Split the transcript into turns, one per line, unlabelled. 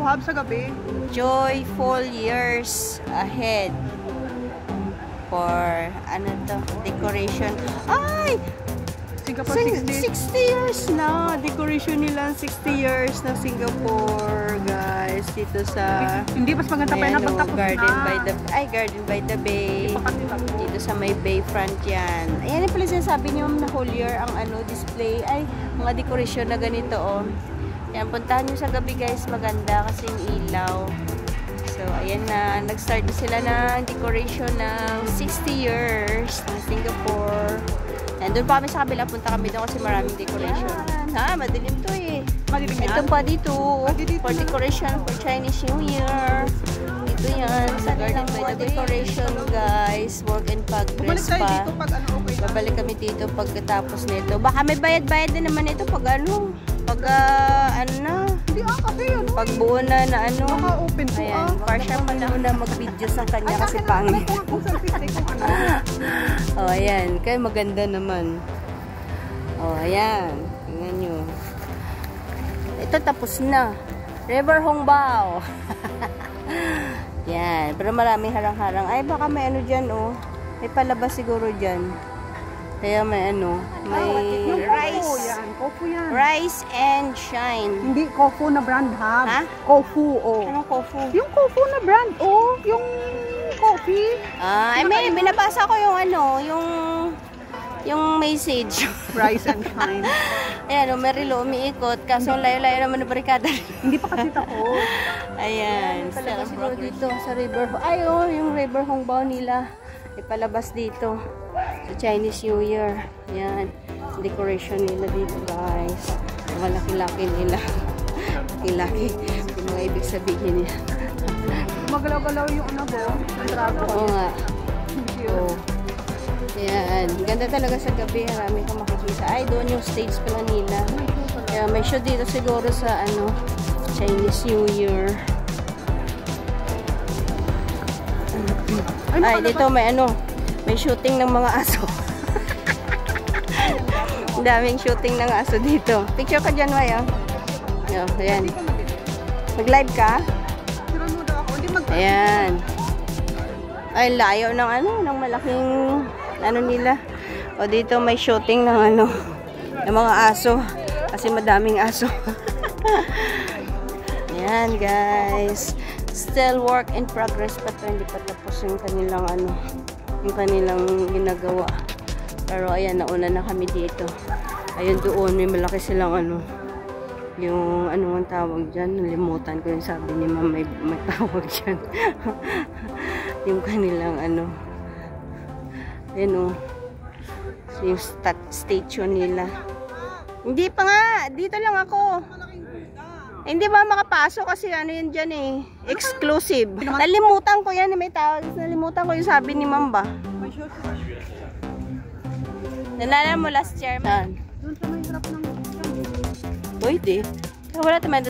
Luhab sa gabi.
Joyful years ahead for ano to, decoration. Ay!
Singapore 60.
60 years na. Decoration nila 60 years ng Singapore, guys. Dito sa
Hindi mas maganda pa yan pagtapos
Garden by the Bay. Dito sa may bayfront yan. Ayan yung pala sinasabi nyo na whole year ang ano, display. Ay, mga decoration na ganito, oh. Yan, puntahan nyo sa gabi, guys. Maganda kasi yung ilaw. So, ayan na. Nag-start na sila ng decoration ng 60 years ng Singapore. And doon pa kami sa kabila. Punta kami doon kasi maraming decoration. Ha, madilim to eh.
Madilim yan?
Ito pa dito. For decoration for Chinese New Year. Ito yan. Sa Garden by the Decoration, guys. Work in progress pa.
Dito pag ano, okay na.
Babalik kami dito pagkatapos nito. Baka may bayad-bayad din naman ito pag ano. Pag ano na.
Hindi kasi yun.
Pag buo na ano.
Baka open to.
Ayan. Partial pa na muna mag-video sa kanya kasi pangit. Oh, ayan. Kaya maganda naman. Oh, ayan. Tingnan nyo. Ito tapos na. River Hongbao. Yan. Pero maraming harang-harang. Ay, baka may ano dyan, oh. May palabas siguro dyan. Kaya may ano. May rice.
Kofu yan.
Rice and shine.
Hindi Kofu na brand, ha?
Ha?
Kofu, oh.
Anong Kofu?
Yung Kofu na brand, oh. Yung coffee.
Ah, ay may binabasa ko yung ano, yung message.
Rice and shine.
Ayan, Merilo, umiikot. Kaso layo-layo naman ng barikada.
Hindi pa kasi tapos.
Ayan. Siguro dito sa River. Ay, oh, yung River Hongbao nila. Ipalabas dito. Sa Chinese New Year. Ayan. Decoration nila dito, guys. Ang laki-laki nila. Laki-laki. Yung mga ibig sabihin niya.
Magalaw-galaw yung ano mo.
Oo nga. Oh. Ayan. Ganda talaga sa gabi. Marami kang makikita. Ay, doon yung stage pala nila. Kaya may show dito siguro sa ano, Chinese New Year. Ay, dito may ano, may shooting ng mga aso. Ang daming shooting ng aso dito. Picture ka dyan, Maya. Ayan. Mag-live ka? Ayan. Ay, layo ng ano, ng malaking ano nila. O dito may shooting ng ano, ng mga aso. Kasi madaming aso. Ayan, guys. Still work in progress pa to. Hindi pa tapos yung kanilang ano, yung kanilang ginagawa. Pero ayan, nauna na kami dito. Ayun doon, may malaki silang ano, yung ano ang tawag dyan. Nalimutan ko yung sabi ni Ma'am, may tawag dyan. Yung kanilang ano, ayun o, yung statue nila. Hindi pa nga, dito lang ako. Hindi ba makapasok kasi ano yun dyan eh, exclusive. Nalimutan ko yan, may tawag. Nalimutan ko yung sabi ni Ma'am ba. Nalala mo last year, man?
Doon sa may harap ng...
Pwede. Wala naman